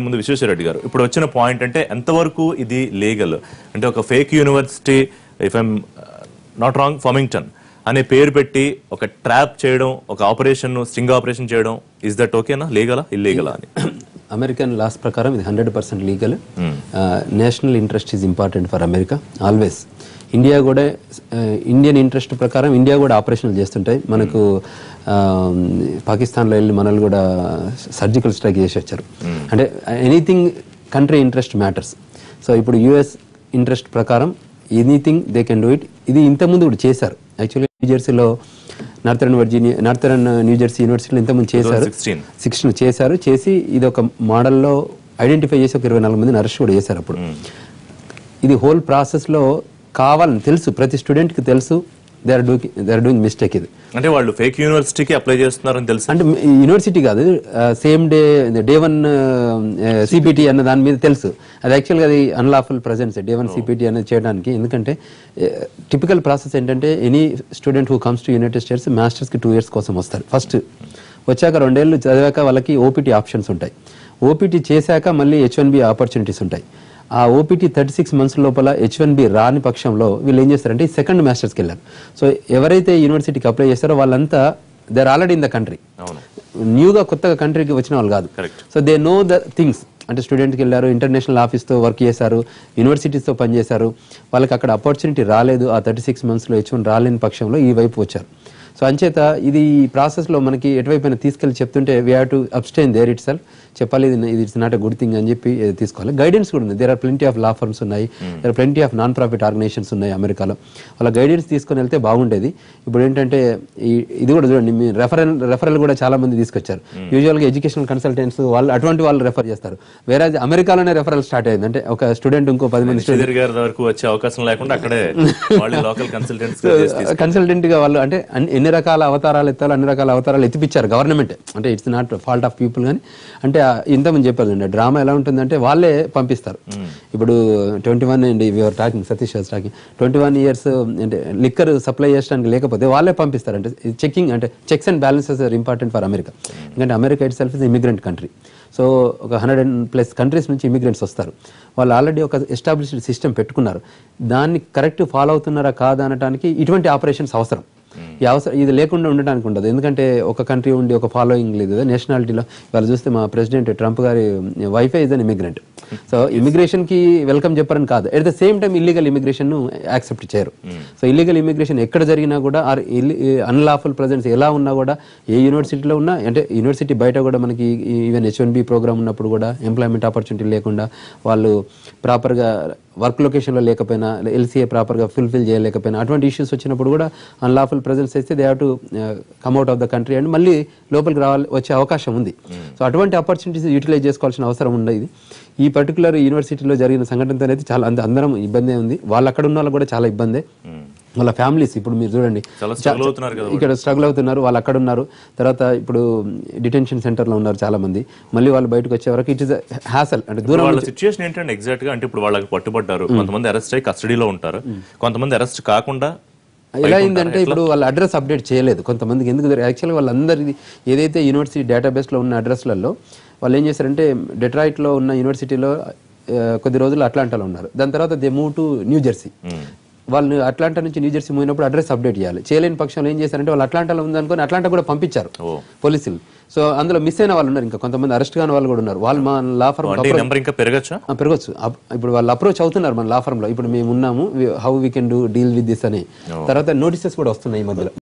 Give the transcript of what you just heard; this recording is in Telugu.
ముందు విశ్వేశ్వరరెడ్డి గారు ఇప్పుడు వచ్చిన పాయింట్ అంటే ఎంతవరకు ఇది లీగల్ అంటే ఒక fake university if I'm not wrong Farmington అనే పేరు పెట్టి ఒక ట్రాప్ చేయడం ఒక ఆపరేషన్ స్ట్రింగ్ ఆపరేషన్ చేయడం ఇస్ దట్ ఓకేనా లీగలా ఇల్లీగలా అని అమెరికన్ లాస్ ప్రకారం ఇది 100% legal national interest is important for America always India కూడా ఇండియన్ ఇంట్రెస్ట్ ప్రకారం ఇండియా కూడా ఆపరేషన్లు చేస్తుంటాయి మనకు పాకిస్తాన్లో వెళ్ళి మనల్ని కూడా సర్జికల్ స్ట్రైక్ చేసి వచ్చారు అంటే anything country interest matters so ఇప్పుడు యుఎస్ ఇంట్రెస్ట్ ప్రకారం anything they can do it ఇది ఇంతకుముందు కూడా చేశారు యాక్చువల్లీ న్యూజెర్సీలో నార్థరన్ న్యూజెర్సీ యూనివర్సిటీలో ఇంతకుముందు చేశారు 16 చేశారు చేసి ఇది ఒక మోడల్లో ఐడెంటిఫై చేసి ఒక 24 మందిని అరెస్ట్ కూడా చేశారు అప్పుడు ఇది హోల్ ప్రాసెస్లో కావాలని తెలుసు ప్రతి స్టూడెంట్కి తెలుసు దే ఆర్ డూయింగ్ మిస్టేక్ ఇది అంటే వాళ్ళు ఫేక్ యూనివర్సిటీకి అప్లై చేస్తున్నారని తెలుసు అంటే యూనివర్సిటీ కాదు సేమ్ డే వన్ సిపిటి అన్న దాని మీద తెలుసు అది యాక్చువల్గా అది unlawful presence day one CPT అనేది చేయడానికి ఎందుకంటే టిపికల్ ప్రాసెస్ ఏంటంటే any student who comes to United States మాస్టర్స్కి 2 years కోసం వస్తారు ఫస్ట్ వచ్చాక 2 ఏళ్ళు చదివాక వాళ్ళకి ఓపీటీ ఆప్షన్స్ ఉంటాయి ఓపీటీ చేశాక మళ్ళీ H1B ఆపర్చునిటీస్ ఉంటాయి ఆ ఓపీటీ 36 months లోపల H1B రాని పక్షంలో వీళ్ళు ఏం చేస్తారంటే సెకండ్ మాస్టర్స్కి వెళ్ళారు సో ఎవరైతే యూనివర్సిటీకి అప్లై చేస్తారో వాళ్ళంతా they are already in the country న్యూగా కొత్తగా కంట్రీకి వచ్చిన వాళ్ళు కాదు so they know the things అంటే స్టూడెంట్కి వెళ్ళారు ఇంటర్నేషనల్ ఆఫీస్తో వర్క్ చేశారు యూనివర్సిటీస్తో పనిచేశారు వాళ్ళకి అక్కడ ఆపర్చునిటీ రాలేదు ఆ 36 monthsలో H1 రాలేని పక్షంలో ఈ వైపు వచ్చారు సో అంచేత ఇది ఈ ప్రాసెస్లో మనకి ఎటువైపు తీసుకెళ్ళి చెప్తుంటే we have to abstain there itself చెప్పాలి ఇది it's not a good thing అని చెప్పి తీసుకోవాలి గైడెన్స్ కూడా ఉంది there are plenty of law firms ఉన్నాయి there are plenty of non profit organisations ఉన్నాయి అమెరికాలో వాళ్ళ గైడెన్స్ తీసుకొని వెళ్తే బాగుండేది ఇప్పుడు ఏంటంటే ఇది కూడా చూడండి మీ రెఫరల్ కూడా చాలా మంది తీసుకొచ్చారు యూజువల్గా ఎడ్యుకేషనల్ కన్సల్టెంట్స్ వాళ్ళు అటువంటి వాళ్ళు రెఫర్ చేస్తారు వేరే అమెరికాలోనే రెఫరల్ స్టార్ట్ అయింది అంటే ఒక స్టూడెంట్ ఇంకో 10 మంది వరకు వచ్చే అవకాశం లేకుండా అక్కడే లోకల్ కన్సల్టెంట్ గా వాళ్ళు అంటే ఎన్ని రకాల అవతారాలు ఎత్తాలో అన్ని రకాల అవతారాలు ఎత్తిపించారు గవర్నమెంట్ అంటే it's not fault of people కానీ అంటే ఇంతమంది చెప్పారు డ్రామా ఎలా ఉంటుందంటే వాళ్ళే పంపిస్తారు ఇప్పుడు 21 అండి you're talking Satish talking 21 years అంటే లిక్కర్ సప్లై చేయడానికి లేకపోతే వాళ్ళే పంపిస్తారు అంటే చెకింగ్ అంటే checks and balances are important for America ఎందుకంటే America itself is immigrant country so ఒక 100+ కంట్రీస్ నుంచి ఇమిగ్రెంట్స్ వస్తారు వాళ్ళు ఆల్రెడీ ఒక ఎస్టాబ్లిష్డ్ సిస్టమ్ పెట్టుకున్నారు దాన్ని కరెక్ట్ ఫాలో అవుతున్నారా కాదా అనడానికి ఇటువంటి ఆపరేషన్స్ అవసరం ఈ అవసరం ఇది లేకుండా ఉండడానికి ఉండదు ఎందుకంటే ఒక కంట్రీ ఉండి ఒక ఫాలోయింగ్ లేదు కదా నేషనాలిటీలో వాళ్ళు చూస్తే మా ప్రెసిడెంట్ ట్రంప్ గారి wife is an immigrant so ఇమిగ్రేషన్కి వెల్కమ్ చెప్పారని కాదు at the same time illegal immigration accept చేయరు సో ఇల్లీగల్ ఇమిగ్రేషన్ ఎక్కడ జరిగినా కూడా ఆర్ అన్లాఫుల్ ప్రజెన్స్ ఎలా ఉన్నా కూడా ఏ యూనివర్సిటీలో ఉన్నా అంటే యూనివర్సిటీ బయట కూడా మనకి ఈవెన్ H1B ప్రోగ్రామ్ ఉన్నప్పుడు కూడా ఎంప్లాయ్మెంట్ ఆపర్చునిటీ లేకుండా వాళ్ళు ప్రాపర్గా వర్క్ లొకేషన్లో లేకపోయినా LCA ప్రాపర్గా ఫుల్ఫిల్ చేయలేకపోయినా అటువంటి ఇష్యూస్ వచ్చినప్పుడు కూడా అన్లాఫుల్ ప్రజెన్స్ అయితే they have to come out of the country and మళ్ళీ లోపలికి వచ్చే అవకాశం ఉంది సో అటువంటి ఆపర్చునిటీస్ యూటిలైజ్ చేసుకోవాల్సిన అవసరం ఉండేది ఈ పర్టికులర్ యూనివర్సిటీలో జరిగిన సంఘటనతో అయితే చాలా అందరం ఇబ్బందే ఉంది వాళ్ళు అక్కడ ఉన్న వాళ్ళకి కూడా చాలా ఇబ్బందే వాళ్ళ ఫ్యామిలీస్ ఇప్పుడు మీరు చూడండి ఇక్కడ స్ట్రగుల్ అవుతున్నారు వాళ్ళు అక్కడ ఉన్నారు తర్వాత ఇప్పుడు డిటెన్షన్ సెంటర్లో ఉన్నారు చాలా మంది మళ్ళీ వాళ్ళు బయటకు వచ్చే వరకు ఇట్ ఇస్ హ్యాసల్ అంటే దూరం వాళ్ళ సిచ్యుయేషన్ ఏంటంటే ఎగ్జాక్ట్ గా అంటే ఇప్పుడు వాళ్ళకి పట్టుబడ్డారు కొంతమంది అరెస్ట్ అయ్యి కస్టడీలో ఉంటారు కొంతమంది అరెస్ట్ కాకుండా ఎలా అయిందంటే ఇప్పుడు వాళ్ళ అడ్రస్ అప్డేట్ చేయలేదు కొంతమందికి ఎందుకు యాక్చువల్గా వాళ్ళందరిది ఏదైతే యూనివర్సిటీ డేటాబేస్లో ఉన్న అడ్రస్లలో వాళ్ళు ఏం చేశారంటే డెట్రాయిట్లో ఉన్న యూనివర్సిటీలో కొద్ది రోజులు అట్లాంటాలో ఉన్నారు దాని తర్వాత దే మూవ్ టు న్యూజెర్సీ వాళ్ళు అట్లాంటా నుంచి న్యూజెర్సీ పోయినప్పుడు అడ్రస్ అప్డేట్ చేయాలి చేయలేని పక్షంలో ఏం చేశారంటే వాళ్ళు అట్లాంటాలో ఉందనుకొని అట్లాంటా కూడా పంపించారు పోలీసులు సో అందులో మిస్ అయిన వాళ్ళు ఉన్నారు ఇంకా కొంతమంది అరెస్ట్ కాని వాళ్ళు కూడా ఉన్నారు వాళ్ళు మన లా ఫర్మ్ ఇంకా పెరగచ్చు ఇప్పుడు వాళ్ళు అప్రోచ్ అవుతున్నారు మన లా ఫర్మ్ లో ఇప్పుడు మేము ఉన్నాము how we can deal with this అని తర్వాత నోటీసెస్ కూడా వస్తున్నాయి ఈ మధ్యలో